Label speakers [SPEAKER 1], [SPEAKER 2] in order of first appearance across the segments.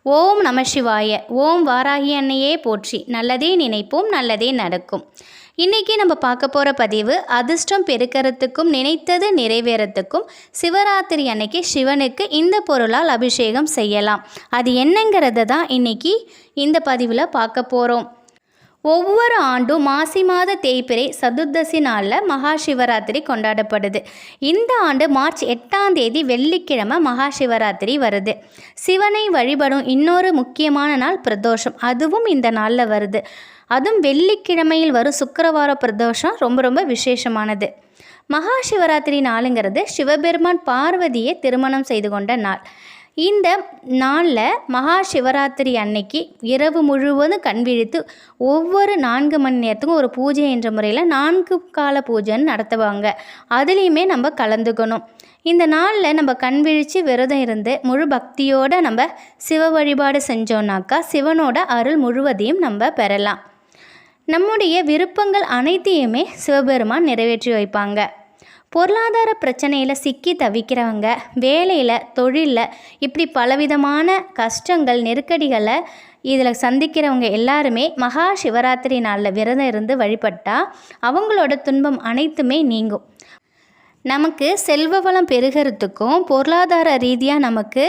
[SPEAKER 1] ஓம் நம சிவாய. ஓம் வாராகி அன்னையே போற்றி. நல்லதே நினைப்போம், நல்லதே நடக்கும். இன்றைக்கி நம்ம பார்க்க போகிற பதிவு அதிர்ஷ்டம் பெருக்கிறதுக்கும் நினைத்தது நிறைவேறத்துக்கும் சிவராத்திரி அன்னைக்கு சிவனுக்கு இந்த பொருளால் அபிஷேகம் செய்யலாம். அது என்னங்கிறத தான் இன்றைக்கி இந்த பதிவில் பார்க்க போகிறோம். ஒவ்வொரு ஆண்டும் மாசி மாத தேய்பிறை சதுர்தசி நாளில் மகா சிவராத்திரி கொண்டாடப்படுது. இந்த ஆண்டு மார்ச் 8ஆம் தேதி வெள்ளிக்கிழமை மகா சிவராத்திரி வருது. சிவனை வழிபடும் இன்னொரு முக்கியமான நாள் பிரதோஷம், அதுவும் இந்த நாளில் வருது. அதுவும் வெள்ளிக்கிழமையில் வரும் சுக்கிரவார பிரதோஷம் ரொம்ப விசேஷமானது. மகா சிவராத்திரி நாளுங்கிறது சிவபெருமான் பார்வதியை திருமணம் செய்து கொண்ட நாள். இந்த நாளில் மகா சிவராத்திரி அன்னைக்கு இரவு முழுவதும் கண் விழித்து ஒவ்வொரு 4 மணி நேரத்துக்கும் ஒரு பூஜை என்ற முறையில் 4 கால பூஜைன்னு நடத்துவாங்க. அதுலேயுமே நம்ம கலந்துக்கணும். இந்த நாளில் நம்ம கண் விழித்து விரதம் இருந்து முழு பக்தியோடு நம்ம சிவ வழிபாடு செஞ்சோன்னாக்கா சிவனோட அருள் முழுவதையும் நம்ம பெறலாம். நம்முடைய விருப்பங்கள் அனைத்தையுமே சிவபெருமான் நிறைவேற்றி வைப்பாங்க. பொருளாதார பிரச்சனையில் சிக்கி தவிக்கிறவங்க, வேலையில் தொழிலில் இப்படி பலவிதமான கஷ்டங்கள் நெருக்கடிகளை இதில் சந்திக்கிறவங்க எல்லாருமே மகா சிவராத்திரி நாளில் விரதம் இருந்து வழிபட்டால் அவங்களோட துன்பம் அனைத்துமே நீங்கும். நமக்கு செல்வ வளம் பெருகிறதுக்கும் பொருளாதார ரீதியாக நமக்கு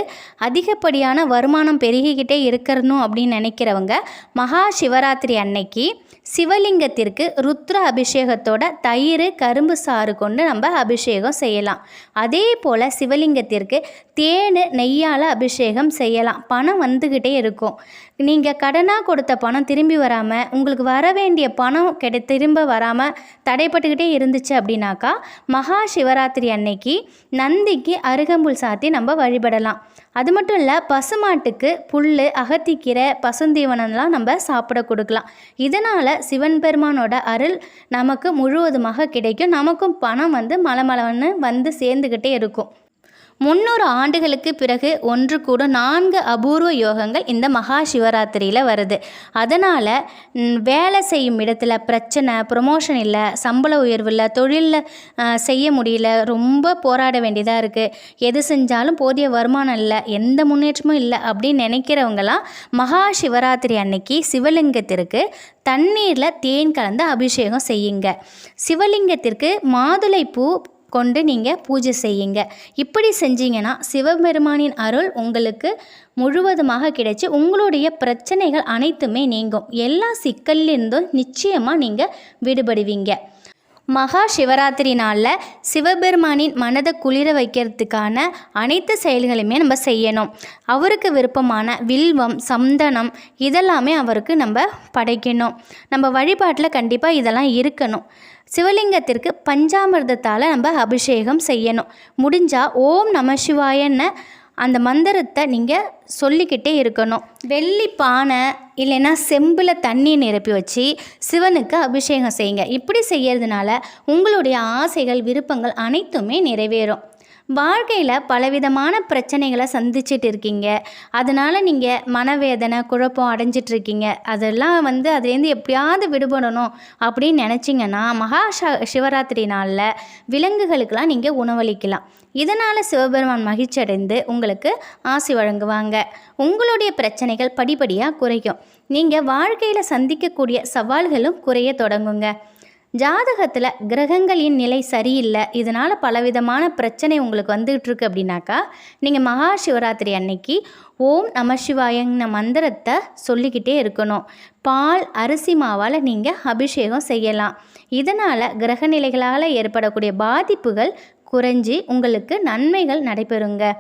[SPEAKER 1] அதிகப்படியான வருமானம் பெருகிக்கிட்டே இருக்கணும் அப்படின்னு நினைக்கிறவங்க மகா சிவராத்திரி அன்னைக்கு சிவலிங்கத்திற்கு ருத்ர அபிஷேகத்தோட தயிர் கரும்பு சாறு கொண்டு நம்ம அபிஷேகம் செய்யலாம். அதே போல் சிவலிங்கத்திற்கு தேன் நெய்யால் அபிஷேகம் செய்யலாம். பணம் வந்துக்கிட்டே இருக்கும். நீங்கள் கடனாக கொடுத்த பணம் திரும்பி வராமல், உங்களுக்கு வர வேண்டிய பணம் திரும்ப வராமல் தடைப்பட்டுக்கிட்டே இருந்துச்சு அப்படின்னாக்கா மகா சிவராத்திரி அன்னைக்கு நந்திக்கு அருகம்புல் சாத்தி நம்ம வழிபடலாம். அது மட்டும் இல்லை, பசுமாட்டுக்கு புல், அகத்திக்கீரை, பசுந்தீவனம்லாம் நம்ம சாப்பிட கொடுக்கலாம். இதனால் சிவன் பெருமானோட அருள் நமக்கு முழுவதுமாக கிடைக்கும். நமக்கும் பணம் மலமளன்னு வந்து சேர்ந்துக்கிட்டே இருக்கும். 300 ஆண்டுகளுக்கு பிறகு ஒன்று கூட 4 அபூர்வ யோகங்கள் இந்த மகா சிவராத்திரியில் வருது. அதனால் வேலை செய்யும் இடத்துல பிரச்சனை, ப்ரொமோஷன் இல்லை, சம்பள உயர்வு இல்லை, தொழிலில் செய்ய முடியல, ரொம்ப போராட வேண்டியதாக இருக்குது, எது செஞ்சாலும் போதிய வருமானம் இல்லை, எந்த முன்னேற்றமும் இல்லை அப்படின்னு நினைக்கிறவங்களாம் மகா சிவராத்திரி அன்னைக்கு சிவலிங்கத்திற்கு தண்ணீரில் தேன் கலந்து அபிஷேகம் செய்யுங்க. சிவலிங்கத்திற்கு மாதுளைப்பூ கொண்டு நீங்கள் பூஜை செய்யுங்க. இப்படி செஞ்சீங்கன்னா சிவபெருமானின் அருள் உங்களுக்கு முழுவதுமாக கிடைச்சி உங்களுடைய பிரச்சனைகள் அனைத்துமே நீங்கும். எல்லா சிக்கல்லிருந்தும் நிச்சயமாக நீங்கள் விடுபடுவீங்க. மகா சிவராத்திரி நாளில் சிவபெருமானின் மனதை குளிர வைக்கிறதுக்கான அனைத்து செயல்களையுமே நம்ம செய்யணும். அவருக்கு விருப்பமான வில்வம், சந்தனம் இதெல்லாமே அவருக்கு நம்ம படைக்கணும். நம்ம வழிபாட்டில் கண்டிப்பாக இதெல்லாம் இருக்கணும். சிவலிங்கத்திற்கு பஞ்சாமிர்தத்தால் நம்ம அபிஷேகம் செய்யணும். முடிஞ்சால் ஓம் நம சிவாயன்னு அந்த மந்திரத்தை நீங்கள் சொல்லிக்கிட்டே இருக்கணும். வெள்ளி பானை இல்லைன்னா செம்பில் தண்ணி நிரப்பி வச்சு சிவனுக்கு அபிஷேகம் செய்யுங்க. இப்படி செய்யறதுனால உங்களுடைய ஆசைகள், விருப்பங்கள் அனைத்துமே நிறைவேறும். வாழ்க்கையில் பலவிதமான பிரச்சனைகளை சந்திச்சிட்டு இருக்கீங்க. அதனால் நீங்கள் மனவேதனை, குழப்பம் அடைஞ்சிட்ருக்கீங்க. அதெல்லாம் அதுலேருந்து எப்படியாவது விடுபடணும் அப்படின்னு நினச்சிங்கன்னா மகா சிவராத்திரி நாளில் விலங்குகளுக்கெல்லாம் நீங்கள் உணவளிக்கலாம். இதனால் சிவபெருமான் மகிழ்ச்சி அடைந்து உங்களுக்கு ஆசி வழங்குவாங்க. உங்களுடைய பிரச்சனைகள் படிப்படியாக குறையும். நீங்கள் வாழ்க்கையில் சந்திக்கக்கூடிய சவால்களும் குறைய தொடங்குங்க. ஜாதகத்தில் கிரகங்களின் நிலை சரியில்லை, இதனால் பலவிதமான பிரச்சனை உங்களுக்கு வந்துகிட்ருக்கு அப்படின்னாக்கா நீங்கள் மகா சிவராத்திரி அன்னைக்கு ஓம் நம சிவாயங்கிற மந்திரத்தை சொல்லிக்கிட்டே இருக்கணும். பால், அரிசி மாவால் நீங்கள் அபிஷேகம் செய்யலாம். இதனால் கிரகநிலைகளால் ஏற்படக்கூடிய பாதிப்புகள் குறைஞ்சி உங்களுக்கு நன்மைகள் நடைபெறுங்க.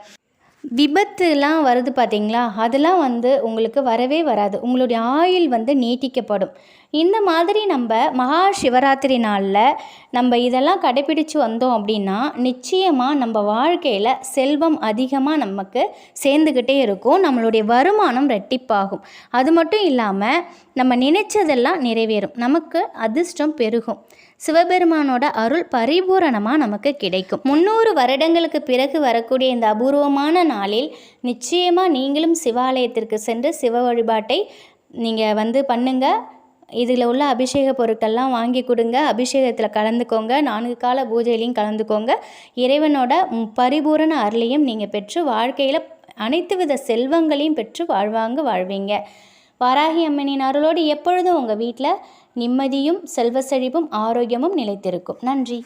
[SPEAKER 1] விபத்துலாம் வருது பார்த்தீங்களா, அதெல்லாம் உங்களுக்கு வரவே வராது. உங்களுடைய ஆயுள் நீட்டிக்கப்படும். இந்த மாதிரி நம்ம மகா சிவராத்திரி நாளில் நம்ம இதெல்லாம் கடைப்பிடிச்சு வந்தோம் அப்படின்னா நிச்சயமாக நம்ம வாழ்க்கையில் செல்வம் அதிகமாக நமக்கு சேர்ந்துக்கிட்டே இருக்கும். நம்மளுடைய வருமானம் ரெட்டிப்பாகும். அது மட்டும் இல்லாமல் நம்ம நினைச்சதெல்லாம் நிறைவேறும். நமக்கு அதிர்ஷ்டம் பெருகும். சிவபெருமானோட அருள் பரிபூரணமாக நமக்கு கிடைக்கும். 300 வருடங்களுக்கு பிறகு வரக்கூடிய இந்த அபூர்வமான நாளில் நிச்சயமாக நீங்களும் சிவாலயத்திற்கு சென்று சிவ வழிபாட்டை நீங்கள் பண்ணுங்க. இதில் உள்ள அபிஷேக பொருட்கள்லாம் வாங்கி கொடுங்க. அபிஷேகத்தில் கலந்துக்கோங்க. 4 கால பூஜையிலையும் கலந்துக்கோங்க. இறைவனோட பரிபூரண அருளையும் நீங்கள் பெற்று வாழ்க்கையில் அனைத்து வித செல்வங்களையும் பெற்று வாழ்வீங்க. வாராகி அம்மனின் அருளோடு எப்பொழுதும் உங்கள் வீட்டில் நிம்மதியும் செல்வ செழிப்பும் ஆரோக்கியமும் நிலைத்திருக்கும். நன்றி.